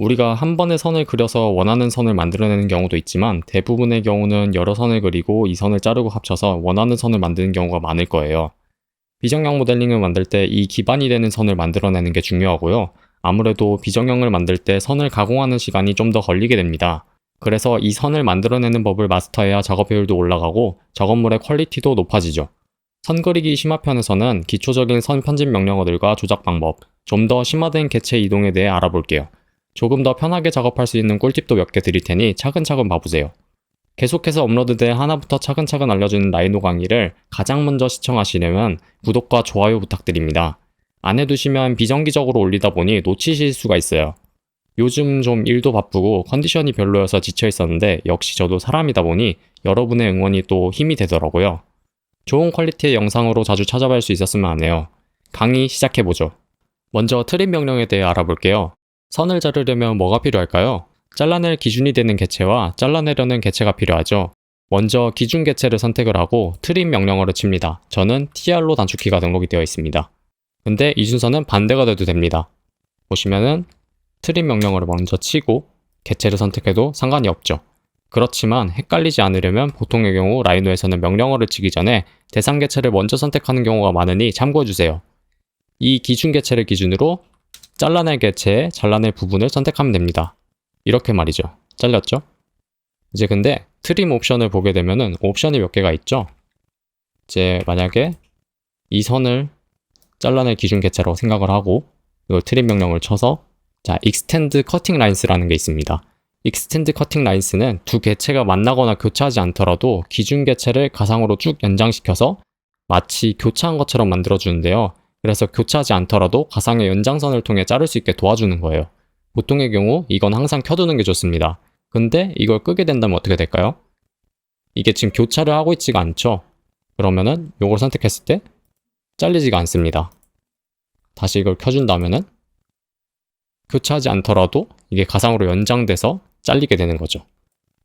우리가 한 번에 선을 그려서 원하는 선을 만들어내는 경우도 있지만 대부분의 경우는 여러 선을 그리고 이 선을 자르고 합쳐서 원하는 선을 만드는 경우가 많을 거예요. 비정형 모델링을 만들 때 이 기반이 되는 선을 만들어내는 게 중요하고요. 아무래도 비정형을 만들 때 선을 가공하는 시간이 좀 더 걸리게 됩니다. 그래서 이 선을 만들어내는 법을 마스터해야 작업 효율도 올라가고 작업물의 퀄리티도 높아지죠. 선 그리기 심화편에서는 기초적인 선 편집 명령어들과 조작 방법, 좀 더 심화된 개체 이동에 대해 알아볼게요. 조금 더 편하게 작업할 수 있는 꿀팁도 몇 개 드릴 테니 차근차근 봐보세요. 계속해서 업로드된 하나부터 차근차근 알려주는 라이노 강의를 가장 먼저 시청하시려면 구독과 좋아요 부탁드립니다. 안 해두시면 비정기적으로 올리다 보니 놓치실 수가 있어요. 요즘 좀 일도 바쁘고 컨디션이 별로여서 지쳐 있었는데 역시 저도 사람이다 보니 여러분의 응원이 또 힘이 되더라고요. 좋은 퀄리티의 영상으로 자주 찾아뵐 수 있었으면 하네요. 강의 시작해보죠. 먼저 트림 명령에 대해 알아볼게요. 선을 자르려면 뭐가 필요할까요? 잘라낼 기준이 되는 개체와 잘라내려는 개체가 필요하죠. 먼저 기준 개체를 선택을 하고 트림 명령어를 칩니다. 저는 tr로 단축키가 등록이 되어 있습니다. 근데 이 순서는 반대가 돼도 됩니다. 보시면은 트림 명령어를 먼저 치고 개체를 선택해도 상관이 없죠. 그렇지만 헷갈리지 않으려면 보통의 경우 라이노에서는 명령어를 치기 전에 대상 개체를 먼저 선택하는 경우가 많으니 참고해주세요. 이 기준 개체를 기준으로 잘라낼 개체에 잘라낼 부분을 선택하면 됩니다. 이렇게 말이죠. 잘렸죠? 이제 근데 트림 옵션을 보게 되면은 옵션이 몇 개가 있죠? 이제 만약에 이 선을 잘라낼 기준 개체라고 생각을 하고 이걸 트림 명령을 쳐서 자, extend cutting lines라는 게 있습니다. extend cutting lines는 두 개체가 만나거나 교차하지 않더라도 기준 개체를 가상으로 쭉 연장시켜서 마치 교차한 것처럼 만들어주는데요. 그래서 교차하지 않더라도 가상의 연장선을 통해 자를 수 있게 도와주는 거예요. 보통의 경우 이건 항상 켜두는 게 좋습니다. 근데 이걸 끄게 된다면 어떻게 될까요? 이게 지금 교차를 하고 있지가 않죠? 그러면은 이걸 선택했을 때 잘리지가 않습니다. 다시 이걸 켜준다면은 교차하지 않더라도 이게 가상으로 연장돼서 잘리게 되는 거죠.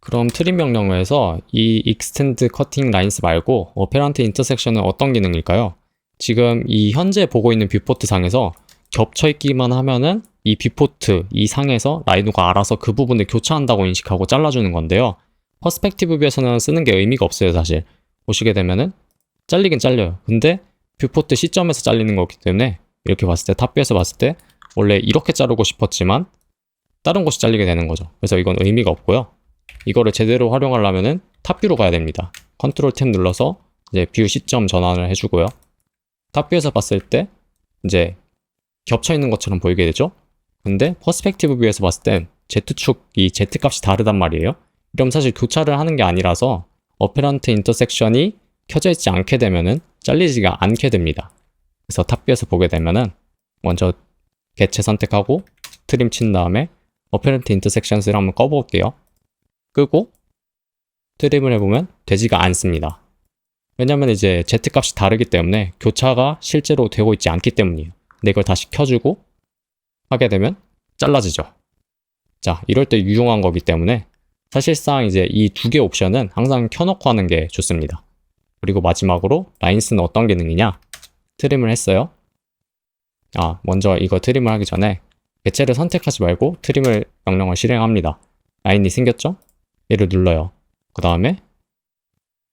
그럼 트림 명령어에서 이 extend cutting lines 말고 apparent intersection은 어떤 기능일까요? 지금 이 현재 보고 있는 뷰포트 상에서 겹쳐있기만 하면은 이 뷰포트, 이 상에서 라이노가 알아서 그 부분을 교차한다고 인식하고 잘라주는 건데요. 퍼스펙티브 뷰에서는 쓰는 게 의미가 없어요, 사실. 보시게 되면은 잘리긴 잘려요. 근데 뷰포트 시점에서 잘리는 거기 때문에 이렇게 봤을 때, 탑뷰에서 봤을 때 원래 이렇게 자르고 싶었지만 다른 곳이 잘리게 되는 거죠. 그래서 이건 의미가 없고요. 이거를 제대로 활용하려면은 탑뷰로 가야 됩니다. 컨트롤 탭 눌러서 이제 뷰 시점 전환을 해주고요. 탑뷰에서 봤을 때 이제 겹쳐 있는 것처럼 보이게 되죠. 근데 퍼스펙티브 뷰에서 봤을 땐 Z축 이 Z값이 다르단 말이에요. 그럼 사실 교차를 하는 게 아니라서 어페런트 인터섹션이 켜져 있지 않게 되면은 잘리지가 않게 됩니다. 그래서 탑뷰에서 보게 되면은 먼저 개체 선택하고 트림 친 다음에 어페런트 인터섹션스를 한번 꺼볼게요. 끄고 트림을 해보면 되지가 않습니다. 왜냐면 이제 Z값이 다르기 때문에 교차가 실제로 되고 있지 않기 때문이에요. 근데 이걸 다시 켜주고 하게 되면 잘라지죠. 자, 이럴 때 유용한 거기 때문에 사실상 이제 이 두 개 옵션은 항상 켜놓고 하는 게 좋습니다. 그리고 마지막으로 라인스는 어떤 기능이냐? 트림을 했어요. 먼저 이거 트림을 하기 전에 개체를 선택하지 말고 트림을 명령을 실행합니다. 라인이 생겼죠? 얘를 눌러요. 그 다음에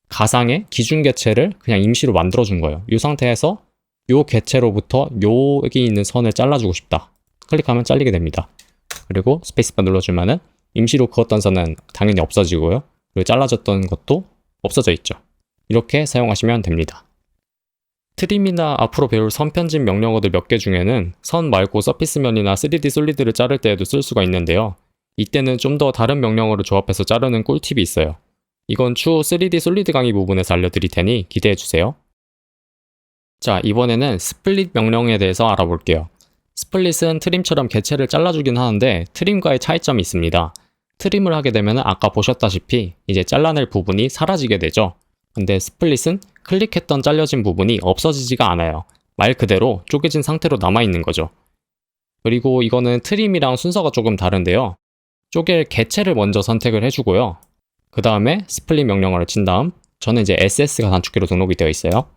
가상의 기준 개체를 그냥 임시로 만들어준 거예요. 이 상태에서 이 개체로부터 여기 있는 선을 잘라주고 싶다. 클릭하면 잘리게 됩니다. 그리고 스페이스바 눌러주면은 임시로 그었던 선은 당연히 없어지고요. 그리고 잘라졌던 것도 없어져 있죠. 이렇게 사용하시면 됩니다. 트림이나 앞으로 배울 선 편집 명령어들 몇 개 중에는 선 말고 서피스면이나 3D 솔리드를 자를 때에도 쓸 수가 있는데요. 이때는 좀 더 다른 명령어를 조합해서 자르는 꿀팁이 있어요. 이건 추후 3D 솔리드 강의 부분에서 알려드릴 테니 기대해주세요. 자, 이번에는 스플릿 명령에 대해서 알아볼게요. 스플릿은 트림처럼 개체를 잘라주긴 하는데 트림과의 차이점이 있습니다. 트림을 하게 되면 아까 보셨다시피 이제 잘라낼 부분이 사라지게 되죠. 근데 스플릿은 클릭했던 잘려진 부분이 없어지지가 않아요. 말 그대로 쪼개진 상태로 남아있는 거죠. 그리고 이거는 트림이랑 순서가 조금 다른데요. 쪼갤 개체를 먼저 선택을 해주고요. 그 다음에 스플릿 명령어를 친 다음 저는 이제 SS가 단축키로 등록이 되어 있어요.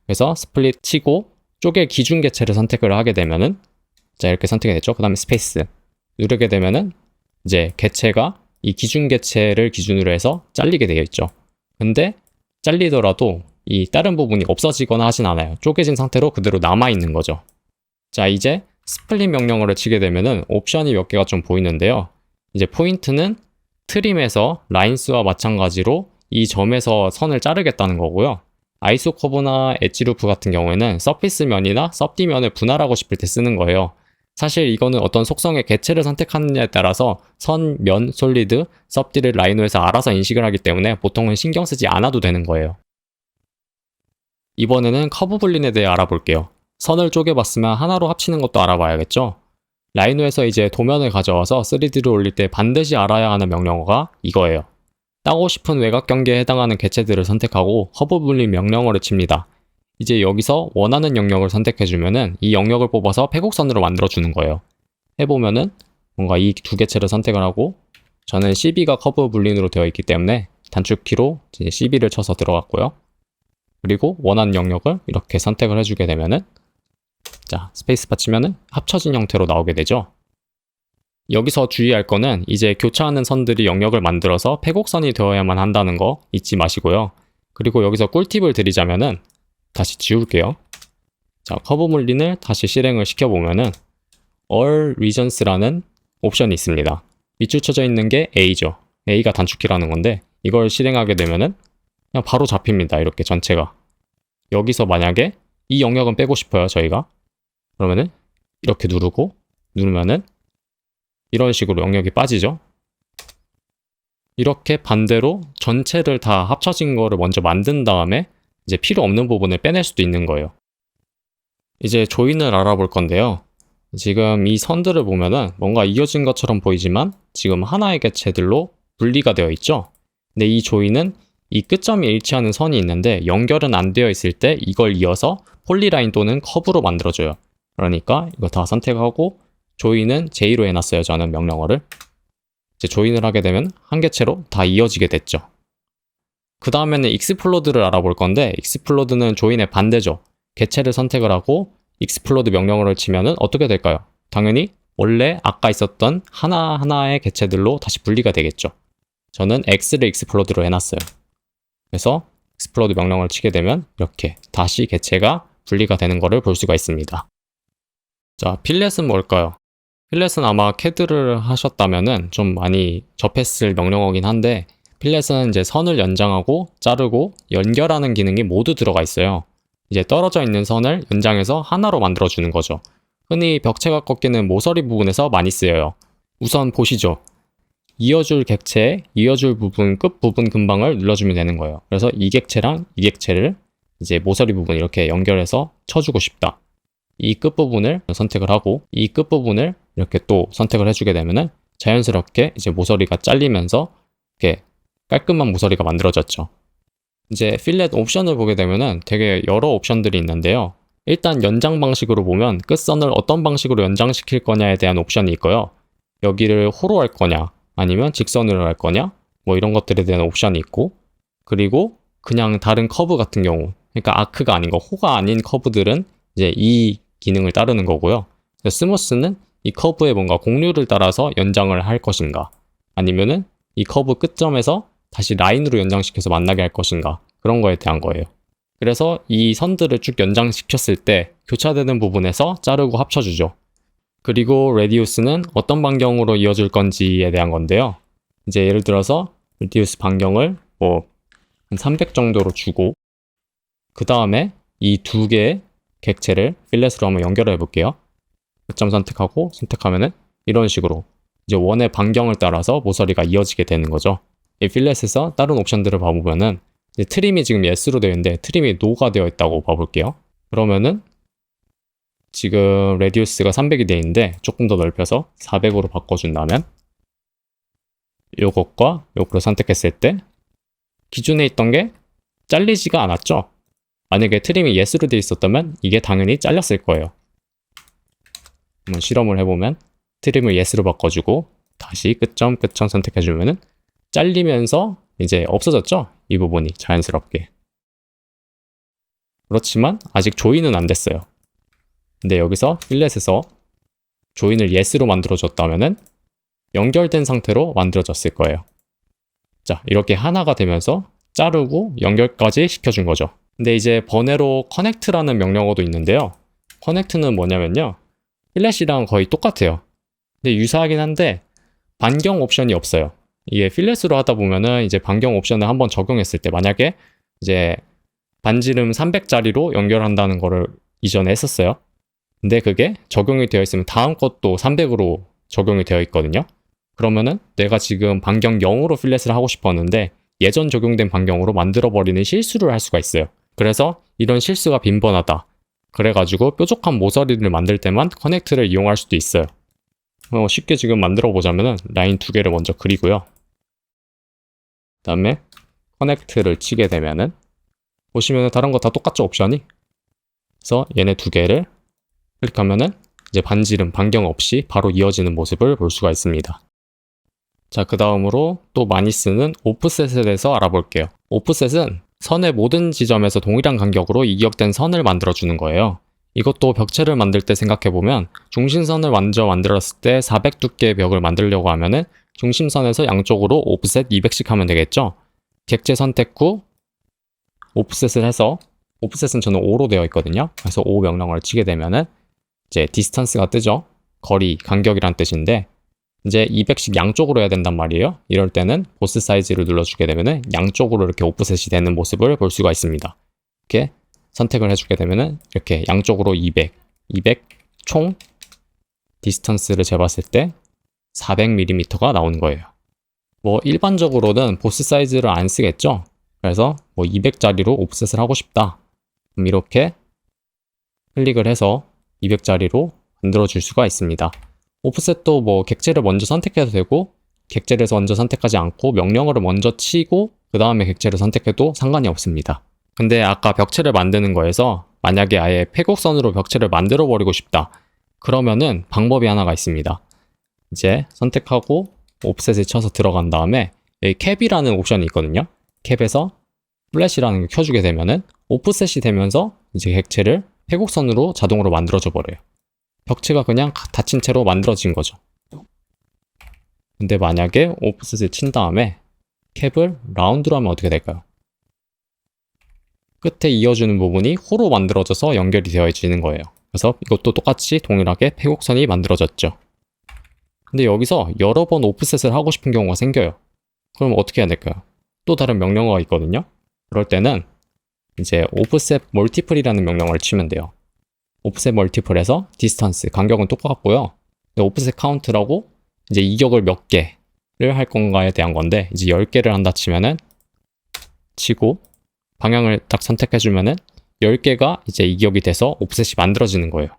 그래서 스플릿 치고 쪼갤 기준 개체를 선택을 하게 되면은 자, 이렇게 선택이 됐죠. 그 다음에 스페이스. 누르게 되면은 이제 개체가 이 기준 개체를 기준으로 해서 잘리게 되어 있죠. 근데 잘리더라도 이 다른 부분이 없어지거나 하진 않아요. 쪼개진 상태로 그대로 남아있는 거죠. 자, 이제 스플릿 명령어를 치게 되면은 옵션이 몇 개가 좀 보이는데요. 이제 포인트는 트림에서 라인스와 마찬가지로 이 점에서 선을 자르겠다는 거고요. 아이소커브나 엣지루프 같은 경우에는 서피스 면이나 섭디 면을 분할하고 싶을 때 쓰는 거예요. 사실 이거는 어떤 속성의 개체를 선택하느냐에 따라서 선, 면, 솔리드, 섭디를 라이노에서 알아서 인식을 하기 때문에 보통은 신경 쓰지 않아도 되는 거예요. 이번에는 커브 분린에 대해 알아볼게요. 선을 쪼개봤으면 하나로 합치는 것도 알아봐야겠죠? 라이노에서 이제 도면을 가져와서 3D를 올릴 때 반드시 알아야 하는 명령어가 이거예요. 따고 싶은 외곽 경계에 해당하는 개체들을 선택하고 커브 분린 명령어를 칩니다. 이제 여기서 원하는 영역을 선택해주면은 이 영역을 뽑아서 패곡선으로 만들어주는 거예요. 해보면은 뭔가 이 두 개체를 선택을 하고 저는 CB가 커브 분린으로 되어 있기 때문에 단축키로 이제 CB를 쳐서 들어갔고요. 그리고 원하는 영역을 이렇게 선택을 해주게 되면은 자, 스페이스바 치면은 합쳐진 형태로 나오게 되죠. 여기서 주의할 거는 이제 교차하는 선들이 영역을 만들어서 패곡선이 되어야만 한다는 거 잊지 마시고요. 그리고 여기서 꿀팁을 드리자면은 다시 지울게요. 자, 커브 물린을 다시 실행을 시켜보면은 All Regions라는 옵션이 있습니다. 밑줄 쳐져 있는 게 A죠. A가 단축키라는 건데 이걸 실행하게 되면은 그냥 바로 잡힙니다. 이렇게 전체가. 여기서 만약에 이 영역은 빼고 싶어요, 저희가. 그러면은 이렇게 누르면은 이런 식으로 영역이 빠지죠. 이렇게 반대로 전체를 다 합쳐진 거를 먼저 만든 다음에 이제 필요 없는 부분을 빼낼 수도 있는 거예요. 이제 조인을 알아볼 건데요. 지금 이 선들을 보면은 뭔가 이어진 것처럼 보이지만 지금 하나의 개체들로 분리가 되어 있죠. 근데 이 조인은 이 끝점이 일치하는 선이 있는데 연결은 안 되어 있을 때 이걸 이어서 폴리라인 또는 커브로 만들어줘요. 그러니까 이거 다 선택하고 조인은 J로 해놨어요. 저는 명령어를. 이제 조인을 하게 되면 한 개체로 다 이어지게 됐죠. 그 다음에는 익스플로드를 알아볼 건데 익스플로드는 조인의 반대죠. 개체를 선택을 하고 익스플로드 명령어를 치면은 어떻게 될까요? 당연히 원래 아까 있었던 하나하나의 개체들로 다시 분리가 되겠죠. 저는 X를 익스플로드로 해놨어요. 그래서 익스플로드 명령어를 치게 되면 이렇게 다시 개체가 분리가 되는 것을 볼 수가 있습니다. 자, 필렛은 뭘까요? 필렛은 아마 CAD를 하셨다면은 좀 많이 접했을 명령어긴 한데 필렛은 이제 선을 연장하고 자르고 연결하는 기능이 모두 들어가 있어요. 이제 떨어져 있는 선을 연장해서 하나로 만들어주는 거죠. 흔히 벽체가 꺾이는 모서리 부분에서 많이 쓰여요. 우선 보시죠. 이어줄 객체에 이어줄 부분, 끝 부분 근방을 눌러주면 되는 거예요. 그래서 이 객체랑 이 객체를 이제 모서리 부분 이렇게 연결해서 쳐주고 싶다. 이 끝부분을 선택을 하고 이 끝부분을 이렇게 또 선택을 해주게 되면은 자연스럽게 이제 모서리가 잘리면서 이렇게 깔끔한 모서리가 만들어졌죠. 이제 필렛 옵션을 보게 되면은 되게 여러 옵션들이 있는데요. 일단 연장 방식으로 보면 끝선을 어떤 방식으로 연장시킬 거냐에 대한 옵션이 있고요. 여기를 호로 할 거냐 아니면 직선으로 할 거냐 뭐 이런 것들에 대한 옵션이 있고 그리고 그냥 다른 커브 같은 경우 그러니까 아크가 아닌 거 호가 아닌 커브들은 이제 이 기능을 따르는 거고요. 스무스는 이 커브에 뭔가 공류를 따라서 연장을 할 것인가 아니면은 이 커브 끝점에서 다시 라인으로 연장시켜서 만나게 할 것인가 그런 거에 대한 거예요. 그래서 이 선들을 쭉 연장시켰을 때 교차되는 부분에서 자르고 합쳐주죠. 그리고 레디우스는 어떤 반경으로 이어줄 건지에 대한 건데요. 이제 예를 들어서 레디우스 반경을 뭐 한 300 정도로 주고 그 다음에 이 두 개의 객체를 필렛으로 한번 연결해 볼게요. 끝점 선택하면은 이런 식으로 이제 원의 반경을 따라서 모서리가 이어지게 되는 거죠. 이 필렛에서 다른 옵션들을 봐보면은 이제 트림이 지금 yes로 되어 있는데 트림이 no가 되어 있다고 봐볼게요. 그러면은 지금 레디우스가 300이 되어 있는데 조금 더 넓혀서 400으로 바꿔준다면 요것과 요거를 선택했을 때 기존에 있던 게 잘리지가 않았죠. 만약에 트림이 yes로 되어 있었다면 이게 당연히 잘렸을 거예요. 한번 실험을 해보면 트림을 yes로 바꿔주고 다시 끝점 선택해주면은 잘리면서 이제 없어졌죠? 이 부분이 자연스럽게. 그렇지만 아직 조인은 안 됐어요. 근데 여기서 필렛에서 조인을 yes로 만들어줬다면은 연결된 상태로 만들어졌을 거예요. 자, 이렇게 하나가 되면서 자르고 연결까지 시켜준 거죠. 근데 이제 번외로 connect라는 명령어도 있는데요. connect는 뭐냐면요. 필렛이랑 거의 똑같아요. 근데 유사하긴 한데 반경 옵션이 없어요. 이게 필렛으로 하다 보면은 이제 반경 옵션을 한번 적용했을 때 만약에 이제 반지름 300짜리로 연결한다는 거를 이전에 했었어요. 근데 그게 적용이 되어 있으면 다음 것도 300으로 적용이 되어 있거든요. 그러면은 내가 지금 반경 0으로 필렛을 하고 싶었는데 예전 적용된 반경으로 만들어버리는 실수를 할 수가 있어요. 그래서 이런 실수가 빈번하다. 그래가지고 뾰족한 모서리를 만들 때만 커넥트를 이용할 수도 있어요. 쉽게 지금 만들어 보자면은 라인 두 개를 먼저 그리고요. 그 다음에 커넥트를 치게 되면은 보시면은 다른 거 다 똑같죠, 옵션이? 그래서 얘네 두 개를 클릭하면은 이제 반지름 반경 없이 바로 이어지는 모습을 볼 수가 있습니다. 자, 그 다음으로 또 많이 쓰는 오프셋에 대해서 알아볼게요. 오프셋은 선의 모든 지점에서 동일한 간격으로 이격된 선을 만들어주는 거예요. 이것도 벽체를 만들 때 생각해보면 중심선을 먼저 만들었을 때 400 두께의 벽을 만들려고 하면은 중심선에서 양쪽으로 오프셋 200씩 하면 되겠죠? 객체 선택 후 오프셋을 해서 오프셋은 저는 5로 되어 있거든요. 그래서 5 명령어를 치게 되면은 이제 디스턴스가 뜨죠. 거리, 간격이란 뜻인데 이제 200씩 양쪽으로 해야 된단 말이에요. 이럴 때는 보스 사이즈를 눌러주게 되면은 양쪽으로 이렇게 오프셋이 되는 모습을 볼 수가 있습니다. 이렇게 선택을 해주게 되면은 이렇게 양쪽으로 200 총 디스턴스를 재봤을 때 400mm가 나오는 거예요. 뭐 일반적으로는 보스 사이즈를 안 쓰겠죠. 그래서 뭐 200짜리로 오프셋을 하고 싶다. 그럼 이렇게 클릭을 해서 200짜리로 만들어 줄 수가 있습니다. 오프셋도 뭐 객체를 먼저 선택해도 되고 객체를 먼저 선택하지 않고 명령어를 먼저 치고 그 다음에 객체를 선택해도 상관이 없습니다. 근데 아까 벽체를 만드는 거에서 만약에 아예 폐곡선으로 벽체를 만들어 버리고 싶다. 그러면은 방법이 하나가 있습니다. 이제 선택하고 오프셋을 쳐서 들어간 다음에 여기 캡이라는 옵션이 있거든요. 캡에서 플래시라는 걸 켜주게 되면은 오프셋이 되면서 이제 객체를 폐곡선으로 자동으로 만들어줘 버려요. 벽체가 그냥 닫힌 채로 만들어진 거죠. 근데 만약에 오프셋을 친 다음에 캡을 라운드로 하면 어떻게 될까요? 끝에 이어주는 부분이 호로 만들어져서 연결이 되어지는 거예요. 그래서 이것도 똑같이 동일하게 폐곡선이 만들어졌죠. 근데 여기서 여러 번 오프셋을 하고 싶은 경우가 생겨요. 그럼 어떻게 해야 될까요? 또 다른 명령어가 있거든요. 그럴 때는 이제 오프셋 멀티플이라는 명령어를 치면 돼요. 오프셋 멀티플에서 디스턴스, 간격은 똑같고요. 오프셋 카운트라고 이제 이격을 몇 개를 할 건가에 대한 건데 이제 10개를 한다 치면은 치고 방향을 딱 선택해주면은 10개가 이제 이격이 돼서 오프셋이 만들어지는 거예요.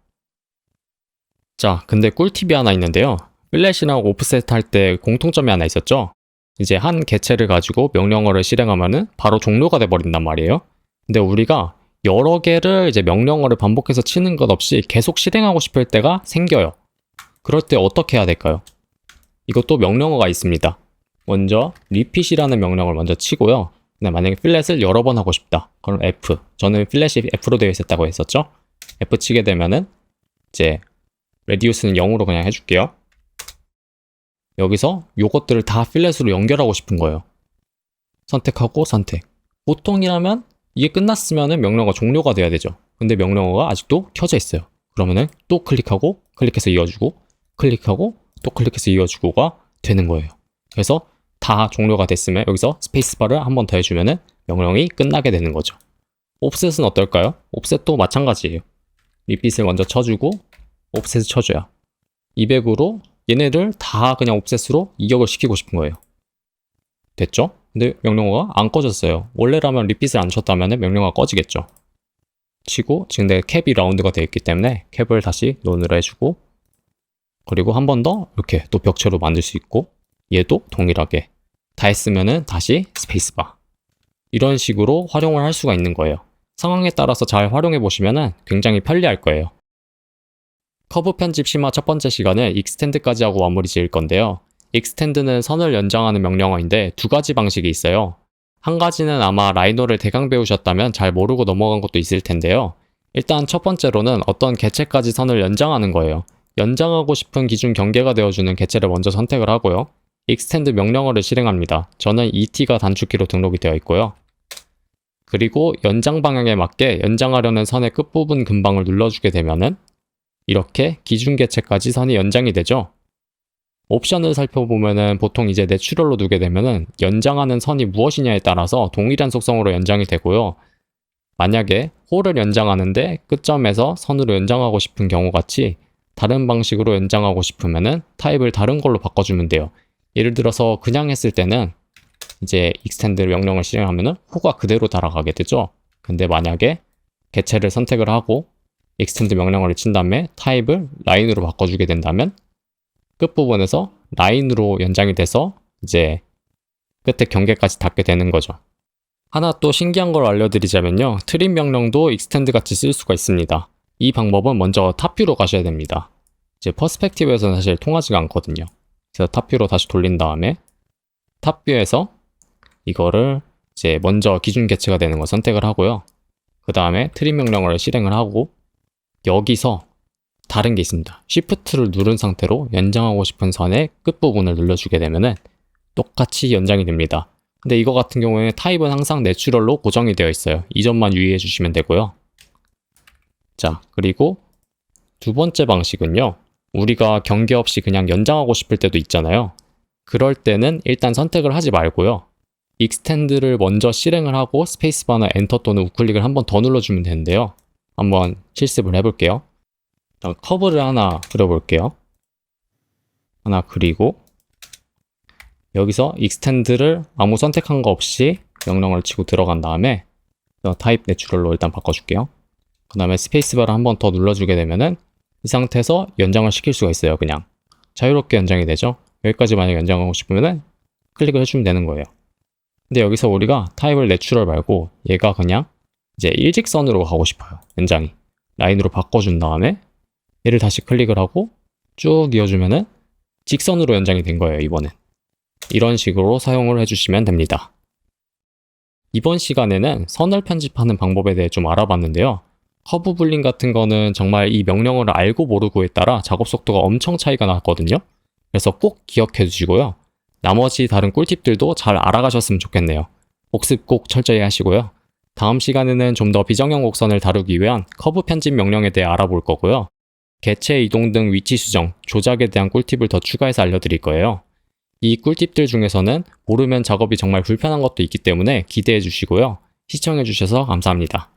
자, 근데 꿀팁이 하나 있는데요. 플래시나 오프셋 할 때 공통점이 하나 있었죠? 이제 한 개체를 가지고 명령어를 실행하면은 바로 종료가 돼버린단 말이에요. 근데 우리가 여러 개를 이제 명령어를 반복해서 치는 것 없이 계속 실행하고 싶을 때가 생겨요. 그럴 때 어떻게 해야 될까요? 이것도 명령어가 있습니다. 먼저 repeat이라는 명령어를 먼저 치고요. 만약에 필렛을 여러 번 하고 싶다. 그럼 F. 저는 필렛이 F로 되어 있었다고 했었죠? F 치게 되면은 이제 reduce는 0으로 그냥 해줄게요. 여기서 요것들을 다 필렛으로 연결하고 싶은 거예요. 선택하고 선택. 보통이라면 이게 끝났으면은 명령어가 종료가 돼야 되죠. 근데 명령어가 아직도 켜져 있어요. 그러면은 또 클릭하고 클릭해서 이어주고 클릭하고 또 클릭해서 이어주고가 되는 거예요. 그래서 다 종료가 됐으면 여기서 스페이스바를 한 번 더 해주면은 명령이 끝나게 되는 거죠. 옵셋은 어떨까요? 옵셋도 마찬가지예요. 리핏을 먼저 쳐주고 옵셋을 쳐줘야 200으로 얘네를 다 그냥 옵셋으로 이격을 시키고 싶은 거예요. 됐죠? 근데 명령어가 안 꺼졌어요. 원래라면 리핏을 안 쳤다면 명령어가 꺼지겠죠. 치고 지금 내 캡이 라운드가 되어 있기 때문에 캡을 다시 논으로 해주고 그리고 한 번 더 이렇게 또 벽체로 만들 수 있고 얘도 동일하게 다 했으면은 다시 스페이스바 이런 식으로 활용을 할 수가 있는 거예요. 상황에 따라서 잘 활용해 보시면은 굉장히 편리할 거예요. 커브 편집 심화 첫 번째 시간은 extend까지 하고 마무리 지을 건데요. extend는 선을 연장하는 명령어인데 두 가지 방식이 있어요. 한 가지는 아마 라이노를 대강 배우셨다면 잘 모르고 넘어간 것도 있을 텐데요. 일단 첫 번째로는 어떤 개체까지 선을 연장하는 거예요. 연장하고 싶은 기준 경계가 되어주는 개체를 먼저 선택을 하고요. extend 명령어를 실행합니다. 저는 et가 단축키로 등록이 되어 있고요. 그리고 연장 방향에 맞게 연장하려는 선의 끝부분 근방을 눌러주게 되면은 이렇게 기준 개체까지 선이 연장이 되죠. 옵션을 살펴보면은 보통 이제 내추럴로 두게 되면은 연장하는 선이 무엇이냐에 따라서 동일한 속성으로 연장이 되고요. 만약에 홀을 연장하는데 끝점에서 선으로 연장하고 싶은 경우 같이 다른 방식으로 연장하고 싶으면은 타입을 다른 걸로 바꿔주면 돼요. 예를 들어서 그냥 했을 때는 이제 extend 명령을 실행하면은 호가 그대로 날아가게 되죠. 근데 만약에 개체를 선택을 하고 extend 명령어를 친 다음에 타입을 라인으로 바꿔주게 된다면 끝부분에서 라인으로 연장이 돼서 이제 끝에 경계까지 닿게 되는 거죠. 하나 또 신기한 걸 알려드리자면요. 트림 명령도 extend 같이 쓸 수가 있습니다. 이 방법은 먼저 탑뷰로 가셔야 됩니다. 이제 퍼스펙티브에서는 사실 통하지가 않거든요. 그래서 탑뷰로 다시 돌린 다음에 탑뷰에서 이거를 이제 먼저 기준 개체가 되는 거 선택을 하고요. 그 다음에 트림 명령어를 실행을 하고 여기서 다른 게 있습니다. Shift를 누른 상태로 연장하고 싶은 선의 끝부분을 눌러주게 되면은 똑같이 연장이 됩니다. 근데 이거 같은 경우에는 타입은 항상 내추럴로 고정이 되어 있어요. 이 점만 유의해 주시면 되고요. 자, 그리고 두 번째 방식은요. 우리가 경계 없이 그냥 연장하고 싶을 때도 있잖아요. 그럴 때는 일단 선택을 하지 말고요. extend를 먼저 실행을 하고 스페이스바나 엔터 또는 우클릭을 한 번 더 눌러주면 되는데요. 한번 실습을 해볼게요. 일단 커브를 하나 그려볼게요. 하나 그리고 여기서 extend를 아무 선택한 거 없이 명령어를 치고 들어간 다음에 타입 내추럴로 일단 바꿔줄게요. 그 다음에 스페이스바를 한 번 더 눌러주게 되면은 이 상태에서 연장을 시킬 수가 있어요. 그냥 자유롭게 연장이 되죠. 여기까지 만약 연장하고 싶으면은 클릭을 해주면 되는 거예요. 근데 여기서 우리가 타입을 내추럴 말고 얘가 그냥 이제 일직선으로 가고 싶어요. 연장이 라인으로 바꿔준 다음에 얘를 다시 클릭을 하고 쭉 이어주면은 직선으로 연장이 된 거예요. 이번엔 이런 식으로 사용을 해주시면 됩니다. 이번 시간에는 선을 편집하는 방법에 대해 좀 알아봤는데요. 커브 불링 같은 거는 정말 이 명령어를 알고 모르고에 따라 작업 속도가 엄청 차이가 났거든요. 그래서 꼭 기억해 두시고요. 나머지 다른 꿀팁들도 잘 알아가셨으면 좋겠네요. 복습 꼭 철저히 하시고요. 다음 시간에는 좀 더 비정형 곡선을 다루기 위한 커브 편집 명령에 대해 알아볼 거고요. 개체 이동 등 위치 수정, 조작에 대한 꿀팁을 더 추가해서 알려드릴 거예요. 이 꿀팁들 중에서는 모르면 작업이 정말 불편한 것도 있기 때문에 기대해 주시고요. 시청해 주셔서 감사합니다.